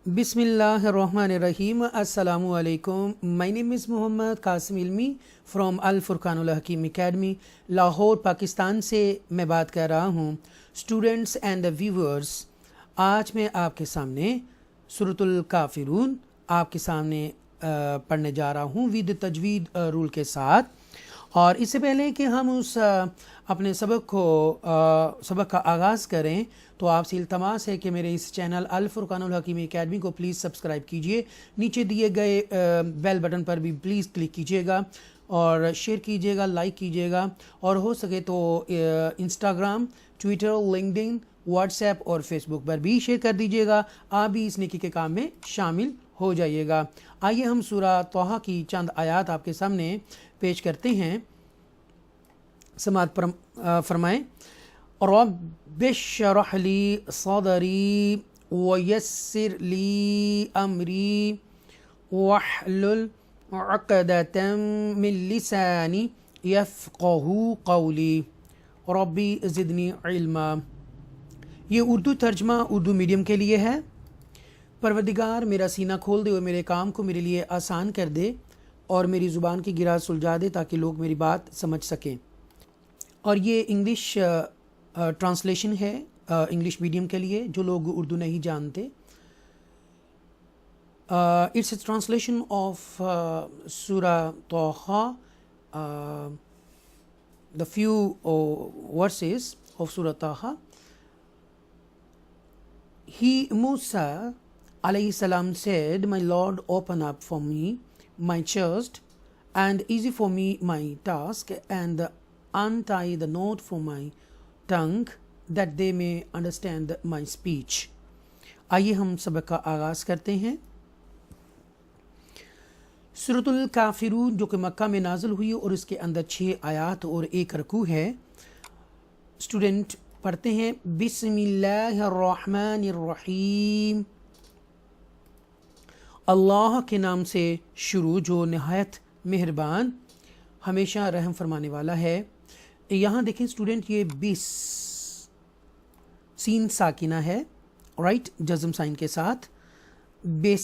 Bismillahirrahmanirrahim. Assalamu alaikum. My name is Muhammad Qasim Ilmi from Al Furqanul Hakim Academy, Lahore Pakistan से मैं बात कर रहा हूँ. स्टूडेंट्स एंड व्यूवर्स, आज मैं आपके सामने सूरतुल काफिरून आपके सामने पढ़ने जा रहा हूँ विद तजवीद रूल के साथ. और इससे पहले कि हम उस अपने सबक का आगाज़ करें तो आपसे इल्तमास है कि मेरे इस चैनल अल फुरकानुल हकीम एकेडमी को प्लीज़ सब्सक्राइब कीजिए. नीचे दिए गए बेल बटन पर भी प्लीज़ क्लिक कीजिएगा और शेयर कीजिएगा, लाइक कीजिएगा, और हो सके तो इंस्टाग्राम, ट्विटर, लिंक्डइन, व्हाट्सएप और फेसबुक पर भी शेयर कर दीजिएगा. आप भी इस नेकी के काम में शामिल हो जाइएगा. आइए हम सूरा तोहा की चंद आयात आपके सामने पेश करते हैं. समात फरमाएं. रब्बिश्रह ली सदरी वयस्सिर ली अमरी वहलुल उक़दतम मिन लिसानी यफ़क़हू क़ौली रब्बी ज़िदनी इल्मा. ये उर्दू तर्जमा उर्दू मीडियम के लिए है. परवरदिगार मेरा सीना खोल दे और मेरे काम को मेरे लिए आसान कर दे और मेरी ज़ुबान की गिराज सुलझा दे ताकि लोग मेरी बात समझ सकें. और ये इंग्लिश ट्रांसलेशन है इंग्लिश मीडियम के लिए जो लोग उर्दू नहीं जानते. इट्स अ ट्रांसलेशन ऑफ सूरा तोहा, द फ्यू वर्सेस ऑफ सूरा तोहा. Musa alayhi salam said, "My Lord, open up for me my chest and easy for me my task, and untie the knot from my tongue that they may understand my speech." आइए हम सबक का आगाज़ करते हैं. सूरतुल काफिरून जो कि मक्का में नाज़िल हुई और इसके अंदर 6 आयात और 1 रकू है. स्टूडेंट पढ़ते हैं. बिस्मिल्लाहिर्रहमानिर्रहीम. अल्लाह के नाम से शुरू जो नहायत मेहरबान हमेशा रहम फरमाने वाला है. यहाँ देखें स्टूडेंट, ये 20 सीन साकिना है, राइट, जज़म साइन के साथ बिस.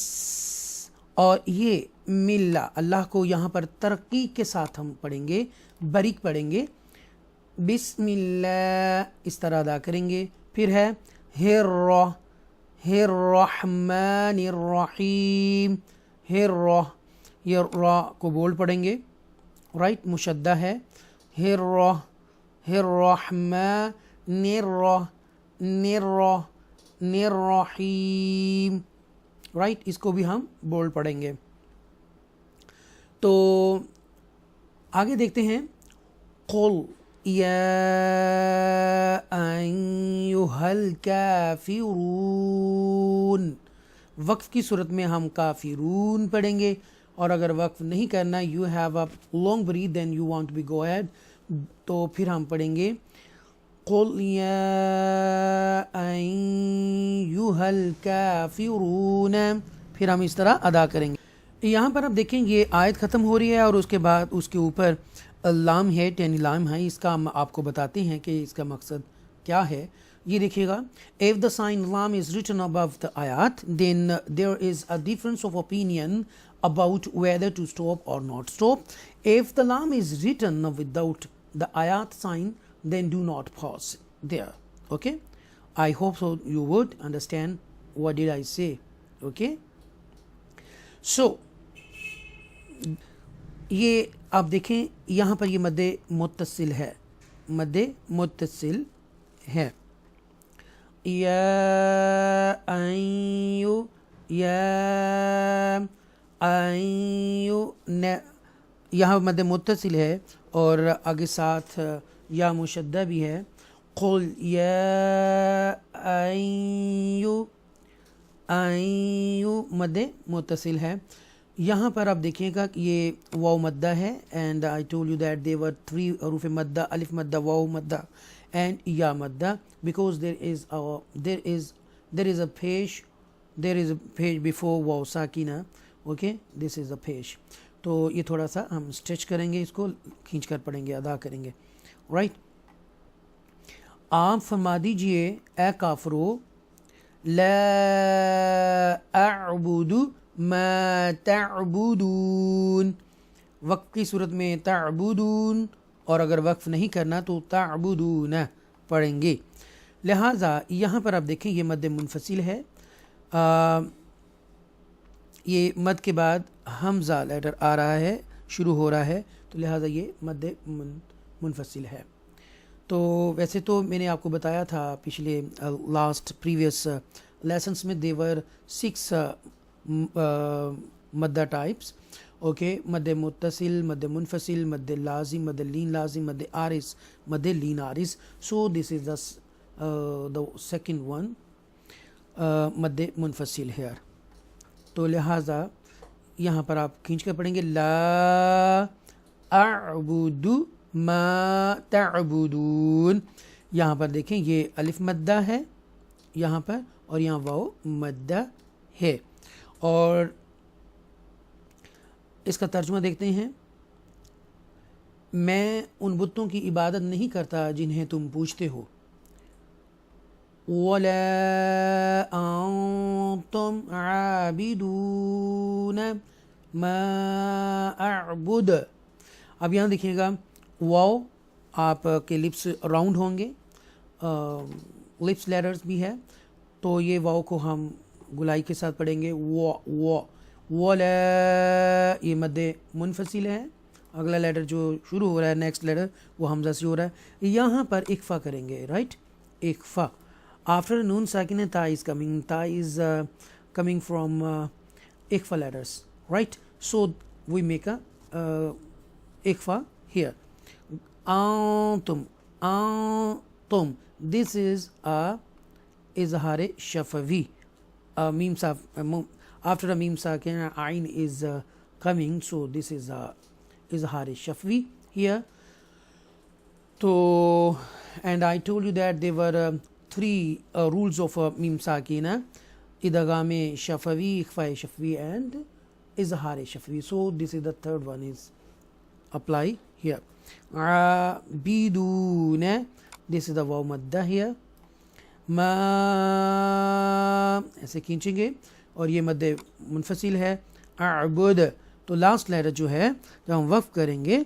और ये मिल्ला अल्लाह को यहाँ पर तरक्की के साथ हम पढ़ेंगे, बारीक पढ़ेंगे. बिस्मिल्लाह इस तरह अदा करेंगे. फिर है हिर्रहमानिर्रहीम. ये रा को बोल्ड पढ़ेंगे, राइट, मुशद्दा है. हिर्रहमानिर्रहीम, राइट, इसको भी हम बोल्ड पढ़ेंगे. तो आगे देखते हैं. क़ुल या अय्युहल काफिरून. वक्फ की सूरत में हम काफिरून पढ़ेंगे, और अगर वक्फ नहीं करना, you have a long breath, then you want to be go ahead, तो फिर हम पढ़ेंगे क़ुल या अय्युहल काफिरून. फिर हम इस तरह अदा करेंगे. यहाँ पर आप देखें ये आयत ख़त्म हो रही है और उसके बाद उसके ऊपर लाम है, 10 लाम है. इसका हम आपको बताते हैं कि इसका मकसद क्या है. ये देखिएगा, if the sign lam is written above the ayat, then there is a difference of opinion about whether to stop or not stop. If the lam is written without the ayat sign, then do not pause there. Okay, I hope so you would understand what did I say. Okay, so ये आप देखें यहाँ पर ये मद्दे मुत्तसिल है, मद्दे मुत्तसिल है. या अय्यु न, यहाँ मद्दे मुत्तसिल है और आगे साथ या मुशद्दा भी है. क़ुल या अय्यु मद्दे मुत्तसिल है. यहाँ पर आप देखिएगा कि ये वाव मद्दा है. And I told you that there 3 हरूफ मद्दा, अलिफ मद्दा, वाव मद्दा एंड या मद्दा, बिकॉज देर इज़ अ पेश बिफोर वाव साकिना. ओके, दिस इज़ अ पेश. तो ये थोड़ा सा हम स्ट्रेच करेंगे, इसको खींच कर पढ़ेंगे, अदा करेंगे, राइट. आप फरमा दीजिए, ए काफरो, ला अअबुदु मा तअबुदून। वक्फ की सूरत में तअबुदून, और अगर वक्फ नहीं करना तो तअबुदून पढ़ेंगे। लिहाजा यहाँ पर आप देखें ये मद मुनफसिल है, ये मद के बाद हमज़ा लेटर आ रहा है, शुरू हो रहा है, तो लिहाजा ये मद मुनफसिल है। तो वैसे तो मैंने आपको बताया था पिछले लास्ट प्रीवियस लेसन्स में देवर 6 मद्दा टाइप्स, ओके, मद मुत्तसिल, मद मुनफसिल, मद लाजिम, मद लीन लाजिम, मद आरिस, मद लीन आरिस। So this is the second one, मद मुनफसिल हेयर। तो लिहाजा यहाँ पर आप खींच कर पढ़ेंगे ला अअबुदु मा तअबुदून। यहाँ पर देखें ये अलिफ मद्दा है यहाँ पर, और यहाँ वाओ मद्दा है। और इसका तर्जुमा देखते हैं, मैं उन बुतों की इबादत नहीं करता जिन्हें तुम पूछते हो। वला अंतुम आबिदून मा अअबुद। अब यहाँ देखिएगा वाओ आपके लिप्स राउंड होंगे, लिप्स लेटर्स भी है, तो ये वाओ को हम गुलाई के साथ पढ़ेंगे। वला, ये मद मुनफसिल है, अगला लेटर जो शुरू हो रहा है नेक्स्ट लेटर वो हमजा से हो रहा है। यहाँ पर इक्फा करेंगे, राइट, इक्फा। आफ्टर नून साकिन ता इज कमिंग, ता इज कमिंग फ्रॉम इक्फा letters, right, so we make a इक्फा हियर। तुम, दिस इज अ इजहार शफवी, मीम साफ after a mim sakin ayn is coming, so this is izhar shafwi here. So and I told you that there were 3 rules of mim sakina: idgham shafwi, ikhfa shafwi, and izhar shafwi. So this is the third one is apply here. Biduna, this is the waw madda here, ma ऐसे खींचेंगे, और ये मद मुनफसिल है। अअबुद, तो last letter जो है जब हम वक्फ करेंगे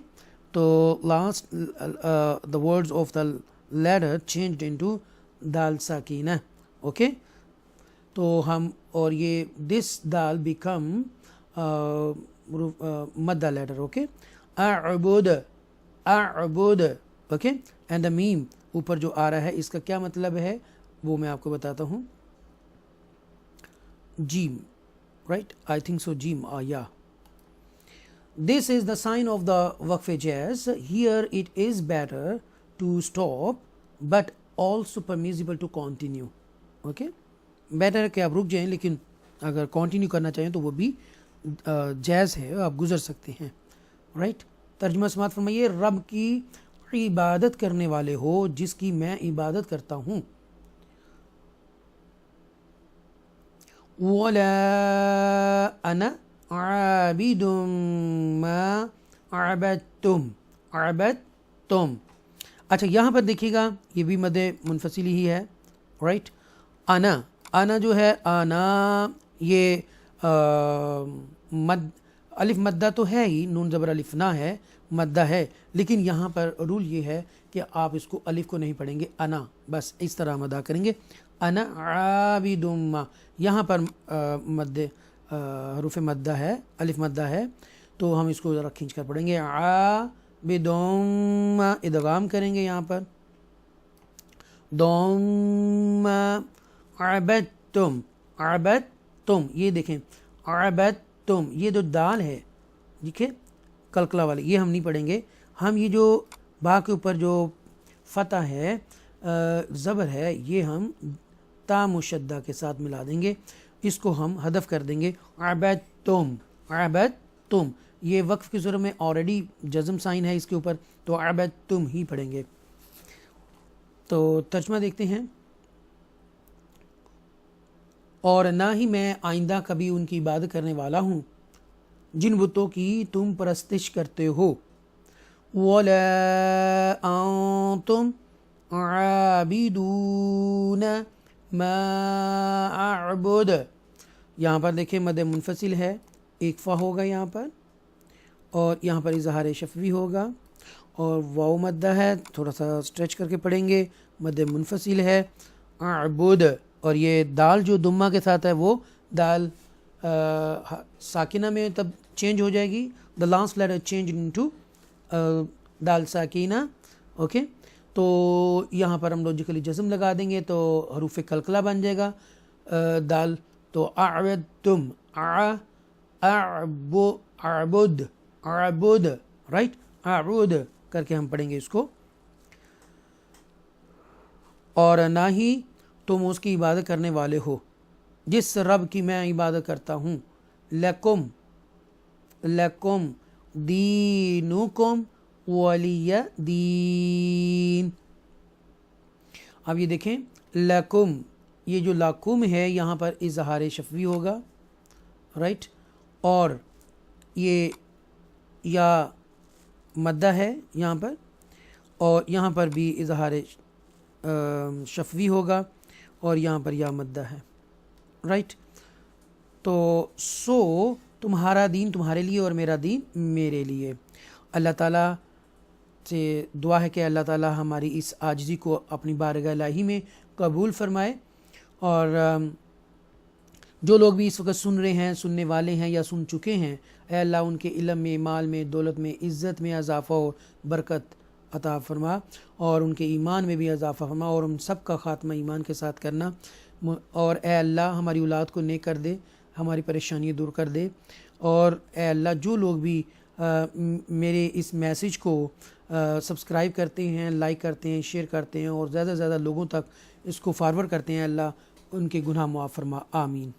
तो last the words of the letter changed into दाल साकीना, ओके। तो हम, और ये दिस दाल बिकम मद्दा लेटर, ओके। अअबुद, अअबुद, ओके। एंड द मीम ऊपर जो आ रहा है इसका क्या मतलब है वो मैं आपको बताता हूँ। Jim, right? I think so. Jim. Yeah. This is the sign of the waqf jaz. Here it is better to stop, but also permissible to continue. Okay? Better है कि आप रुक जाएं, लेकिन अगर continue करना चाहें तो वो भी जैज़ है, आप गुजर सकते हैं, right? तर्जुमा समात फरमाइए, रब की इबादत करने वाले हो जिसकी मैं इबादत करता हूँ। वला अना आबिदुम मा अबदतुम, अबदतुम। अच्छा, यहाँ पर देखिएगा ये भी मद मुनफसिल ही है, राइट। अना, अना जो है, अना ये मद अलिफ मद्दा तो है ही, नून ज़बर अलिफ ना है, मद्दा है, लेकिन यहाँ पर रूल ये है कि आप इसको अलिफ को नहीं पढ़ेंगे, अना बस इस तरह हम अदा करेंगे। अना आबिदुम, यहाँ पर मद हरूफ मद्दा है, अलिफ मद्दा है, तो हम इसको ज़रा खींच कर पढ़ेंगे। आबिदुम, इदगाम करेंगे यहाँ पर, दुम अबदतुम, अबदतुम, ये देखें अबदतुम, ये जो दाल है, ठीक है, कलकला वाले, ये हम नहीं पढ़ेंगे। हम ये जो बा के ऊपर जो फतह है, ज़बर है, ये हम ता मुशद्दा के साथ मिला देंगे, इसको हम हदफ कर देंगे। अबदतुम, अबदतुम, ये वक्फ की सूरत में ऑलरेडी जज़म साइन है इसके ऊपर, तो अबदतुम ही पढ़ेंगे। तो तर्जुमा देखते हैं। और ना ही मैं आइंदा कभी उनकी इबादत करने वाला हूँ जिन बुतों की तुम परस्तिश करते हो। वला अंतुम आबिदून मा अअबुद, یہاں پر دیکھیں مد منفصل ہے، ایک فا ہوگا یہاں پر، اور یہاں پر اظہار شفوی ہوگا، اور واو مدہ ہے، تھوڑا سا اسٹریچ کر کے پڑھیں گے، مد منفصل ہے، اعبد، اور یہ دال جو دمہ کے ساتھ ہے وہ دال ساکنہ میں تب چینج ہو جائے گی، the last letter change into دال ساکینہ. اوکے، تو یہاں پر ہم لوجیکلی جزم لگا دیں گے تو حروف قلقلہ بن جائے گا دال. تو اعبدتم، اعبد، اعبد، رائٹ، اعبد کر کے ہم پڑھیں گے اس کو. اور نہ ہی تم اس کی عبادت کرنے والے ہو جس رب کی میں عبادت کرتا ہوں. لکم، لکم دینکم ولی دین. اب یہ دیکھیں لکم، یہ جو لکم ہے یہاں پر اظہار شفوی ہوگا، رائٹ، اور یہ یا مدہ ہے یہاں پر، اور یہاں پر بھی اظہار شفوی ہوگا، اور یہاں پر یا مدہ ہے، رائٹ. تو تمہارا دین تمہارے لیے اور میرا دین میرے لیے. اللہ تعالیٰ سے دعا ہے کہ اللہ تعالیٰ ہماری اس عاجزی کو اپنی بارگاہ الہی میں قبول فرمائے، اور جو لوگ بھی اس وقت سن رہے ہیں، سننے والے ہیں یا سن چکے ہیں، اے اللہ ان کے علم میں، مال میں، دولت میں، عزت میں اضافہ و برکت عطا فرما، اور ان کے ایمان میں بھی اضافہ فرما، اور ان سب کا خاتمہ ایمان کے ساتھ کرنا. اور اے اللہ ہماری اولاد کو نیک کر دے، ہماری پریشانی دور کر دے. اور اے اللہ جو لوگ بھی میرے اس میسیج کو سبسکرائب کرتے ہیں، لائک کرتے ہیں، شیئر کرتے ہیں، اور زیادہ سے زیادہ لوگوں تک اس کو فارورڈ کرتے ہیں، اللہ ان کے گناہ معاف فرما. آمین.